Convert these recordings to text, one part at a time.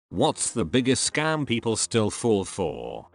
What's the biggest scam people still fall for?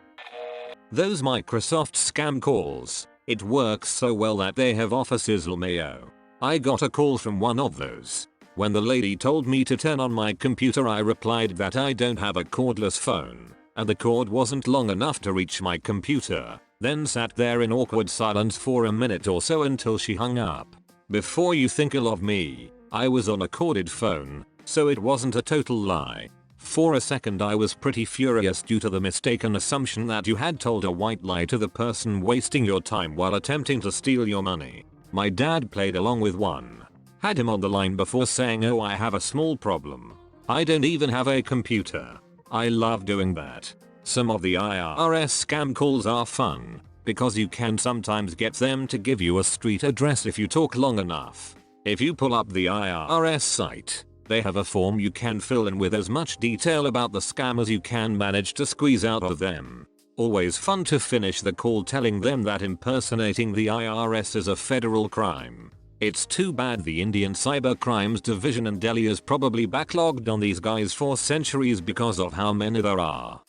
Those Microsoft scam calls. It works so well that they have offices LMAO. I got a call from one of those. When the lady told me to turn on my computer, I replied that I don't have a cordless phone, and the cord wasn't long enough to reach my computer, then sat there in awkward silence for a minute or so until she hung up. Before you think ill of me, I was on a corded phone, so it wasn't a total lie. For a second I was pretty furious due to the mistaken assumption that you had told a white lie to the person wasting your time while attempting to steal your money. My dad played along with one. Had him on the line before saying, "Oh, I have a small problem. I don't even have a computer." I love doing that. Some of the IRS scam calls are fun, because you can sometimes get them to give you a street address if you talk long enough. If you pull up the IRS site, they have a form you can fill in with as much detail about the scam as you can manage to squeeze out of them. Always fun to finish the call telling them that impersonating the IRS is a federal crime. It's too bad the Indian Cyber Crimes Division in Delhi is probably backlogged on these guys for centuries because of how many there are.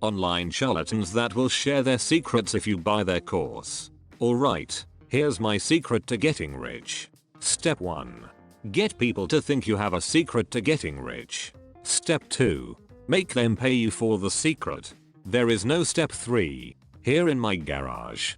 Online charlatans that will share their secrets if you buy their course. Alright, here's my secret to getting rich. Step 1. Get people to think you have a secret to getting rich. Step 2. Make them pay you for the secret. There is no step 3. Here in my garage.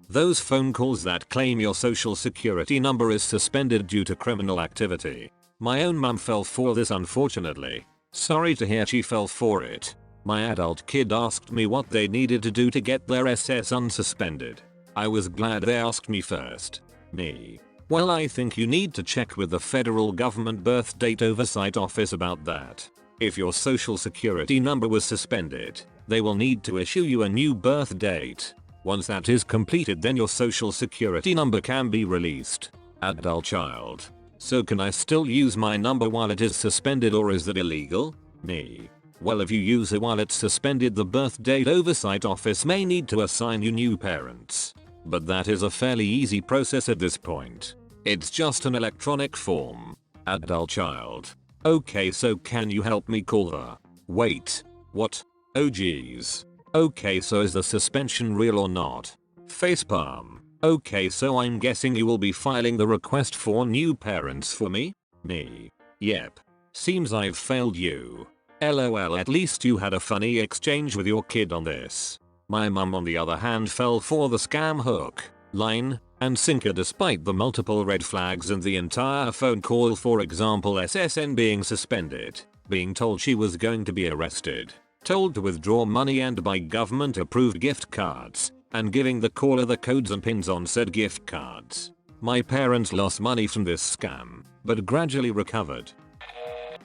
Those phone calls that claim your social security number is suspended due to criminal activity. My own mum fell for this, unfortunately. Sorry to hear she fell for it. My adult kid asked me what they needed to do to get their SS unsuspended. I was glad they asked me first. Me. Well, I think you need to check with the federal government birth date oversight office about that. If your social security number was suspended, they will need to issue you a new birth date. Once that is completed, then your social security number can be released. Adult child. So can I still use my number while it is suspended, or is that illegal? Me. Well, if you use it while it's suspended, the birth date oversight office may need to assign you new parents. But that is a fairly easy process at this point. It's just an electronic form. Adult child. Okay, so can you help me call the... Wait. What? Oh geez. Okay, so is the suspension real or not? Facepalm. Okay, so I'm guessing you will be filing the request for new parents for me? Me. Yep. Seems I've failed you. LOL, at least you had a funny exchange with your kid on this. My mum on the other hand fell for the scam hook, line, and sinker despite the multiple red flags in the entire phone call. For example, SSN being suspended, being told she was going to be arrested, told to withdraw money and buy government approved gift cards, and giving the caller the codes and pins on said gift cards. My parents lost money from this scam, but gradually recovered.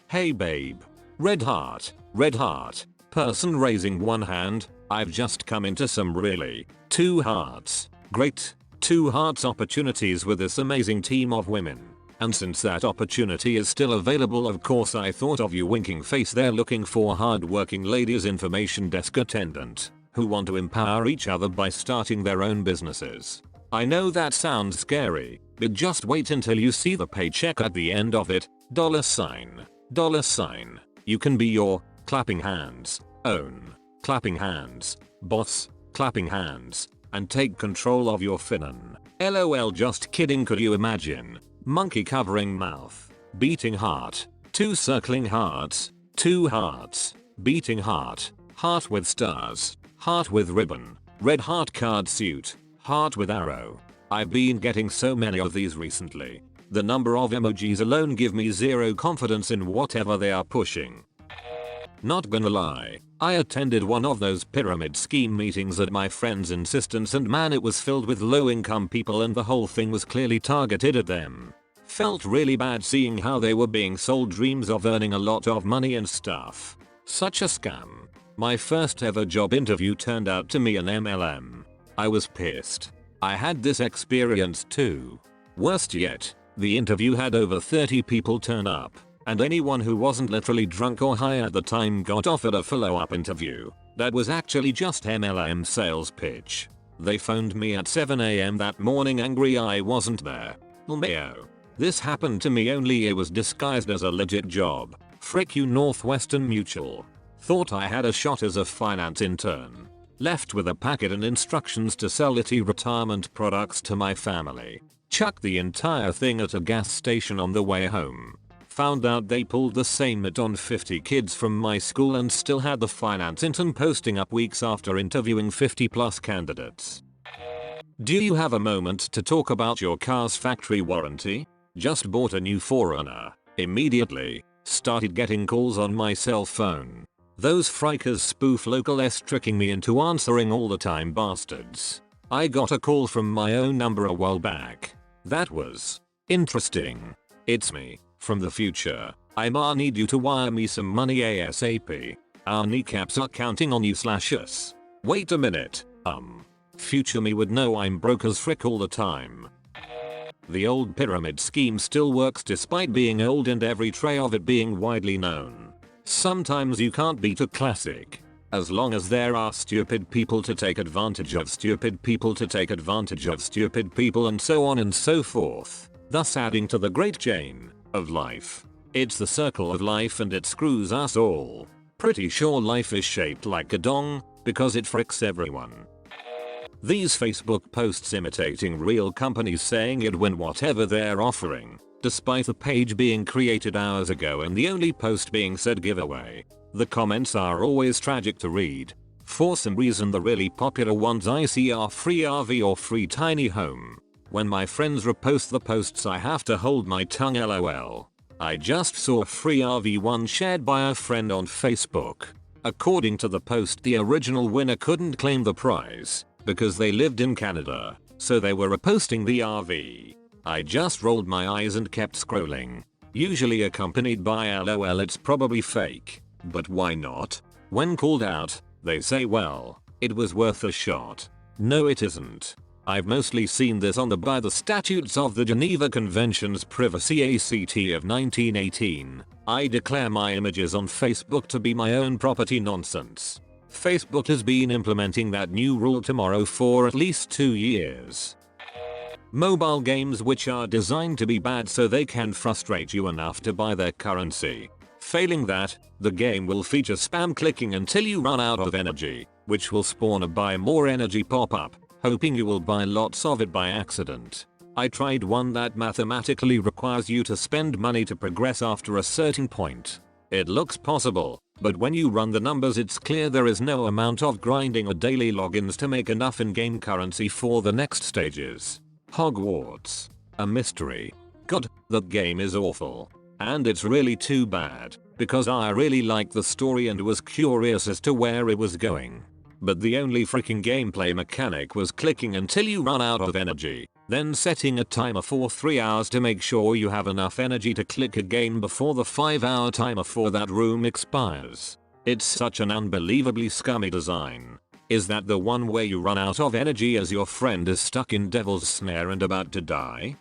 Hey babe. Red heart, person raising one hand. I've just come into some really 2 hearts, great 2 hearts opportunities with this amazing team of women. And since that opportunity is still available, of course I thought of you. Winking face. They're looking for hard-working ladies information desk attendant who want to empower each other by starting their own businesses. I know that sounds scary, but just wait until you see the paycheck at the end of it. $sign. You can be your clapping hands, own clapping hands, boss clapping hands, and take control of your finan. LOL, just kidding. Could you imagine? Monkey covering mouth, beating heart, 2 circling hearts, 2 hearts, beating heart, heart with stars, heart with ribbon, red heart card suit, heart with arrow. I've been getting so many of these recently. The number of emojis alone give me zero confidence in whatever they are pushing. Not gonna lie, I attended one of those pyramid scheme meetings at my friend's insistence, and man, it was filled with low income people and the whole thing was clearly targeted at them. Felt really bad seeing how they were being sold dreams of earning a lot of money and stuff. Such a scam. My first ever job interview turned out to be an MLM. I was pissed. I had this experience too. Worst yet, the interview had over 30 people turn up, and anyone who wasn't literally drunk or high at the time got offered a follow-up interview. That was actually just MLM sales pitch. They phoned me at 7 AM that morning angry I wasn't there. LMAO. This happened to me, only it was disguised as a legit job. Frick you Northwestern Mutual. Thought I had a shot as a finance intern. Left with a packet and instructions to sell IT retirement products to my family. Chucked the entire thing at a gas station on the way home. Found out they pulled the same ad on 50 kids from my school and still had the finance intern posting up weeks after interviewing 50 plus candidates. Do you have a moment to talk about your car's factory warranty? Just bought a new 4Runner. Immediately started getting calls on my cell phone. Those frikers spoof local s tricking me into answering all the time bastards. I got a call from my own number a while back. That was interesting. It's me. From the future. I need you to wire me some money ASAP. Our kneecaps are counting on you /us. Wait a minute. Future me would know I'm broke as frick all the time. The old pyramid scheme still works despite being old and every tray of it being widely known. Sometimes you can't beat a classic. As long as there are stupid people to take advantage of stupid people to take advantage of stupid people and so on and so forth. Thus adding to the great chain of life. It's the circle of life and it screws us all. Pretty sure life is shaped like a dong because it fricks everyone. These Facebook posts imitating real companies saying it win whatever they're offering, despite the page being created hours ago and the only post being said giveaway. The comments are always tragic to read. For some reason the really popular ones I see are free RV or free tiny home. When my friends repost the posts I have to hold my tongue lol. I just saw a free RV one shared by a friend on Facebook. According to the post the original winner couldn't claim the prize because they lived in Canada, so they were reposting the RV. I just rolled my eyes and kept scrolling. Usually accompanied by lol it's probably fake. But why not? When called out, they say well, it was worth a shot. No it isn't. I've mostly seen this on the by the statutes of the Geneva Convention's Privacy Act of 1918. I declare my images on Facebook to be my own property nonsense. Facebook has been implementing that new rule tomorrow for at least 2 years. Mobile games which are designed to be bad so they can frustrate you enough to buy their currency. Failing that, the game will feature spam clicking until you run out of energy, which will spawn a buy more energy pop-up, hoping you will buy lots of it by accident. I tried one that mathematically requires you to spend money to progress after a certain point. It looks possible, but when you run the numbers it's clear there is no amount of grinding or daily logins to make enough in-game currency for the next stages. Hogwarts. A mystery. God, that game is awful. And it's really too bad, because I really liked the story and was curious as to where it was going. But the only freaking gameplay mechanic was clicking until you run out of energy, then setting a timer for 3 hours to make sure you have enough energy to click again before the 5-hour timer for that room expires. It's such an unbelievably scummy design. Is that the one where you run out of energy as your friend is stuck in devil's snare and about to die?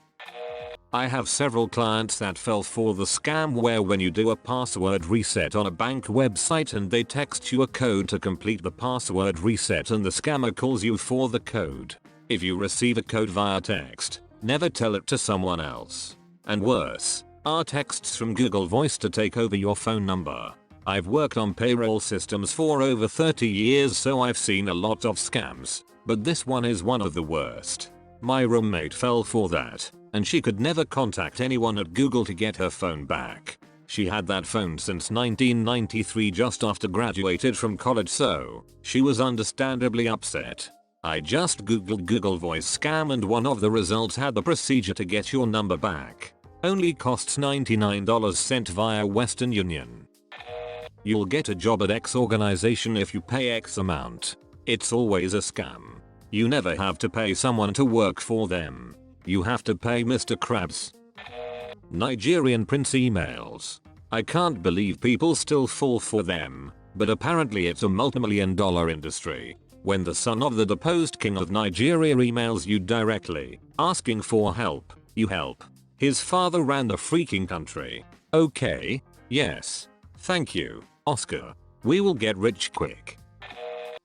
I have several clients that fell for the scam where when you do a password reset on a bank website and they text you a code to complete the password reset and the scammer calls you for the code. If you receive a code via text, never tell it to someone else. And worse, are texts from Google Voice to take over your phone number. I've worked on payroll systems for over 30 years so I've seen a lot of scams, but this one is one of the worst. My roommate fell for that, and she could never contact anyone at Google to get her phone back. She had that phone since 1993 just after graduated from college so she was understandably upset. I just googled Google Voice scam and one of the results had the procedure to get your number back. Only costs $99 sent via Western Union. You'll get a job at X organization if you pay X amount. It's always a scam. You never have to pay someone to work for them. You have to pay Mr. Krabs. Nigerian prince emails. I can't believe people still fall for them, but apparently it's a multi-million-dollar industry. When the son of the deposed king of Nigeria emails you directly, asking for help, you help. His father ran the freaking country. Okay, yes. Thank you, Oscar. We will get rich quick.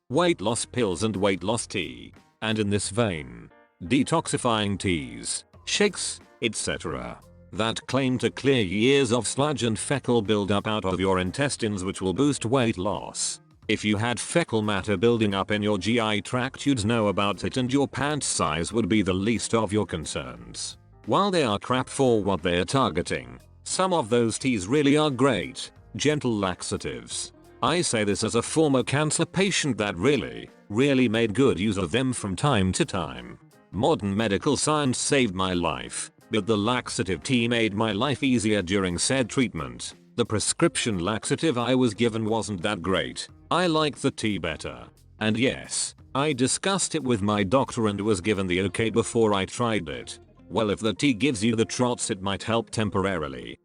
Weight loss pills and weight loss tea. And in this vein, detoxifying teas, shakes, etc. that claim to clear years of sludge and fecal buildup out of your intestines, which will boost weight loss. If you had fecal matter building up in your GI tract, you'd know about it and your pants size would be the least of your concerns. While they are crap for what they are targeting, some of those teas really are great, gentle laxatives. I say this as a former cancer patient that really made good use of them from time to time. Modern medical science saved my life, but the laxative tea made my life easier during said treatment. The prescription laxative I was given wasn't that great. I liked the tea better. And yes, I discussed it with my doctor and was given the okay before I tried it. Well, if the tea gives you the trots, it might help temporarily,